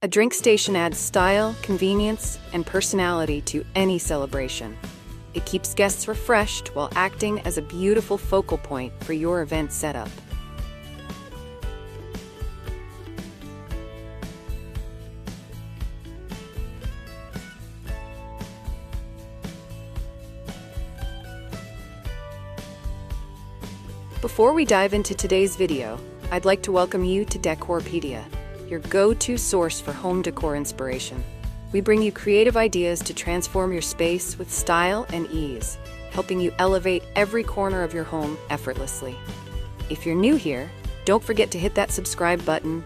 A drink station adds style, convenience, and personality to any celebration. It keeps guests refreshed while acting as a beautiful focal point for your event setup. Before we dive into today's video, I'd like to welcome you to Decorpediya, your go-to source for home decor inspiration. We bring you creative ideas to transform your space with style and ease, helping you elevate every corner of your home effortlessly. If you're new here, don't forget to hit that subscribe button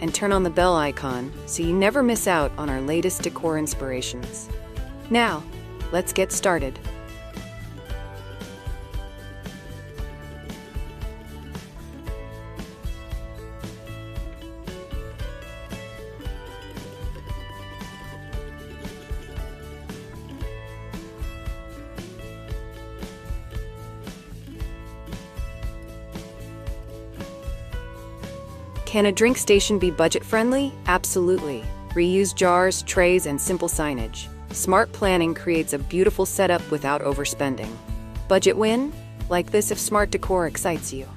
and turn on the bell icon so you never miss out on our latest decor inspirations. Now, let's get started. Can a drink station be budget-friendly? Absolutely. Reuse jars, trays, and simple signage. Smart planning creates a beautiful setup without overspending. Budget win? Like this if smart decor excites you.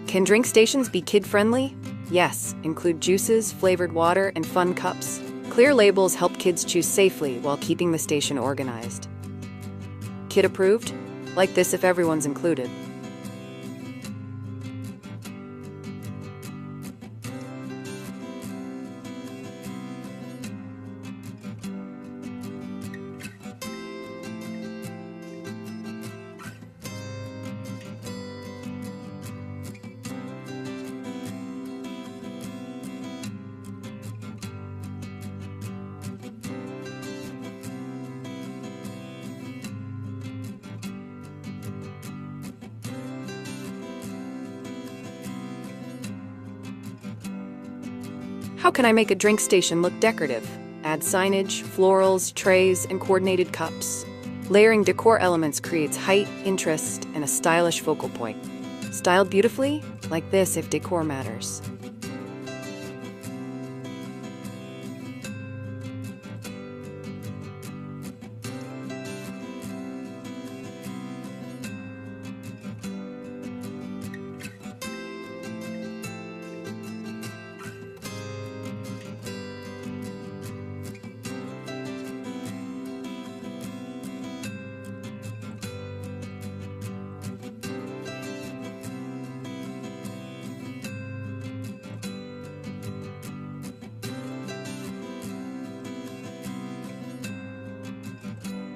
Can drink stations be kid-friendly? Yes, include juices, flavored water, and fun cups. Clear labels help kids choose safely while keeping the station organized. Kid-approved? Like this if everyone's included. How can I make a drink station look decorative? Add signage, florals, trays, and coordinated cups. Layering decor elements creates height, interest, and a stylish focal point. Styled beautifully? Like this if decor matters.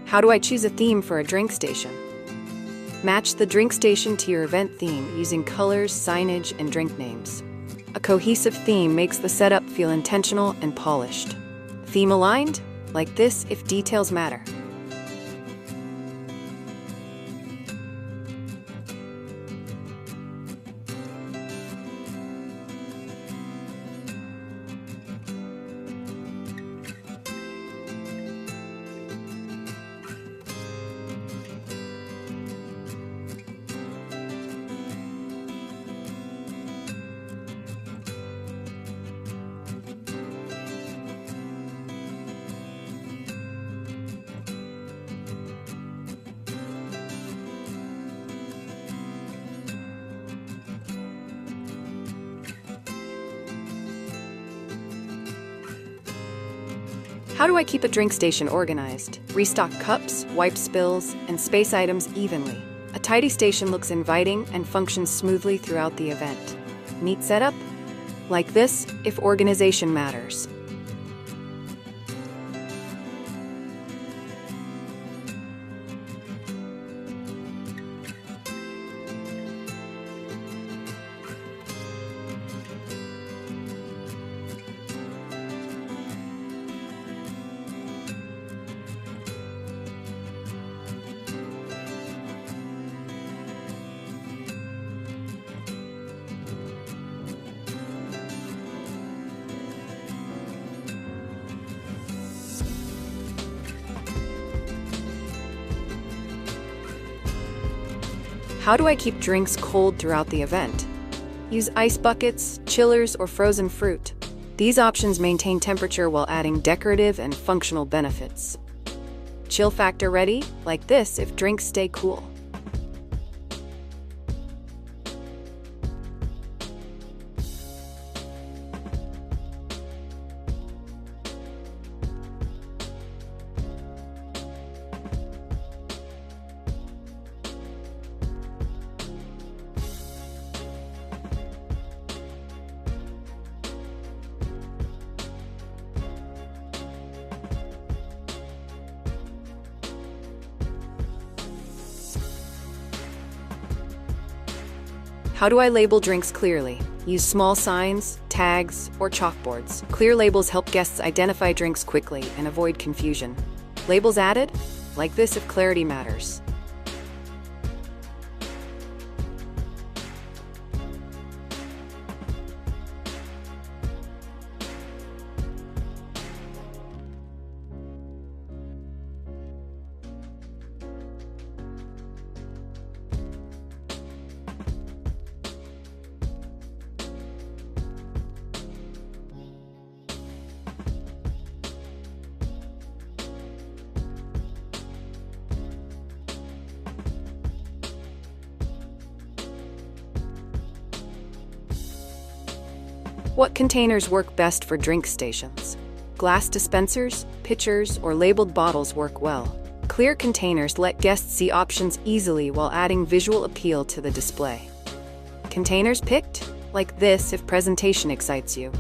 How do I choose a theme for a drink station? Match the drink station to your event theme using colors, signage, and drink names. A cohesive theme makes the setup feel intentional and polished. Theme aligned? Like this if details matter. How do I keep a drink station organized? Restock cups, wipe spills, and space items evenly. A tidy station looks inviting and functions smoothly throughout the event. Neat setup? Like this if organization matters. How do I keep drinks cold throughout the event? Use ice buckets, chillers, or frozen fruit. These options maintain temperature while adding decorative and functional benefits. Chill factor ready, like this if drinks stay cool. How do I label drinks clearly? Use small signs, tags, or chalkboards. Clear labels help guests identify drinks quickly and avoid confusion. Labels added? Like this if clarity matters. What containers work best for drink stations? Glass dispensers, pitchers, or labeled bottles work well. Clear containers let guests see options easily while adding visual appeal to the display. Containers picked? Like this if presentation excites you.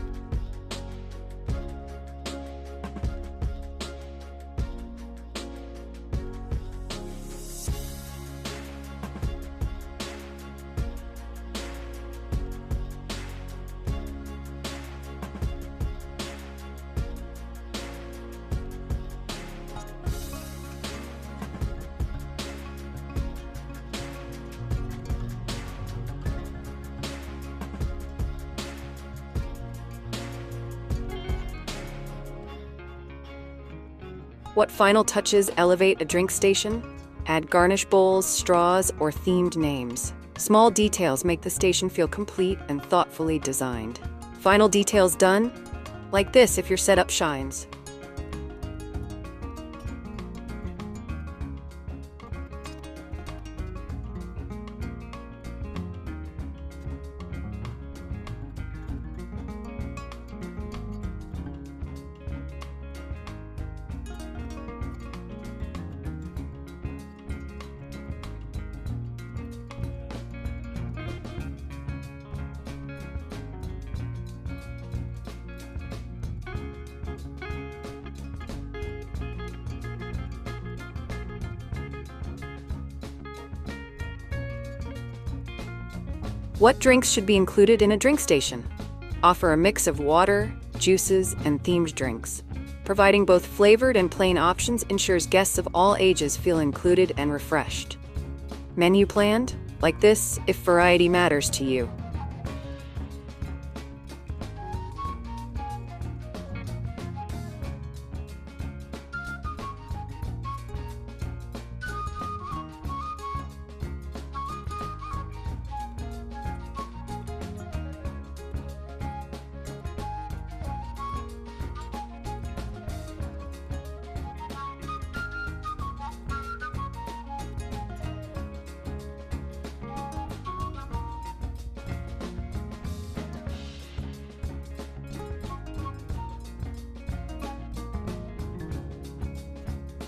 What final touches elevate a drink station? Add garnish bowls, straws, or themed names. Small details make the station feel complete and thoughtfully designed. Final details done? Like this if your setup shines. What drinks should be included in a drink station? Offer a mix of water, juices, and themed drinks. Providing both flavored and plain options ensures guests of all ages feel included and refreshed. Menu planned? Like this if variety matters to you.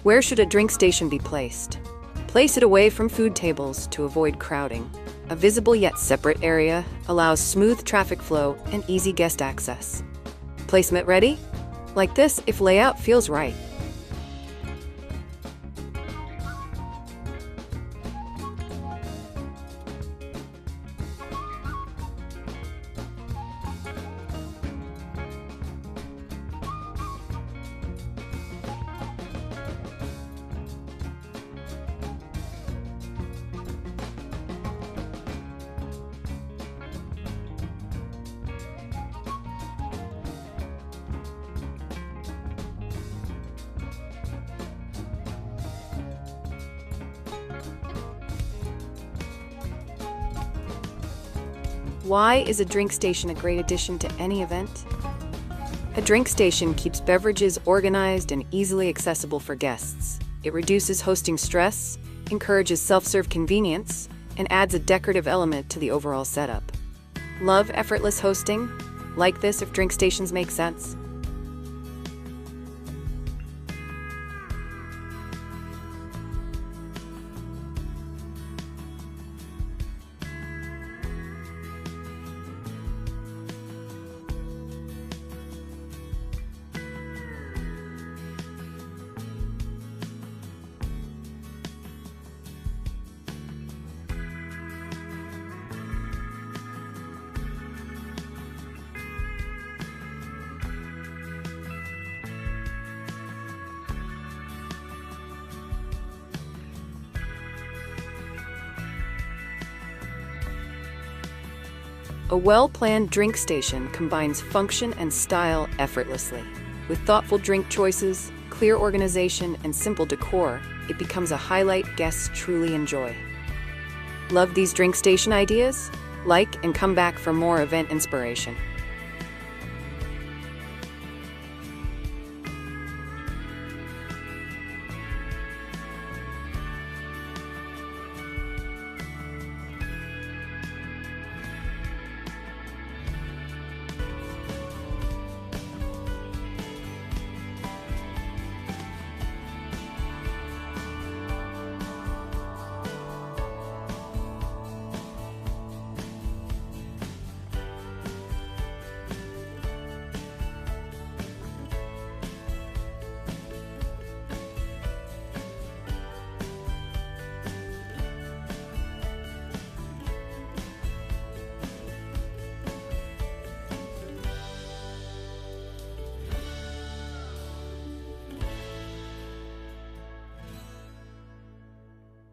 Where should a drink station be placed? Place it away from food tables to avoid crowding. A visible yet separate area allows smooth traffic flow and easy guest access. Placement ready? Like this if layout feels right. Why is a drink station a great addition to any event? A drink station keeps beverages organized and easily accessible for guests. It reduces hosting stress, encourages self-serve convenience, and adds a decorative element to the overall setup. Love effortless hosting? Like this if drink stations make sense? A well-planned drink station combines function and style effortlessly. With thoughtful drink choices, clear organization, and simple decor, it becomes a highlight guests truly enjoy. Love these drink station ideas? Like and come back for more event inspiration.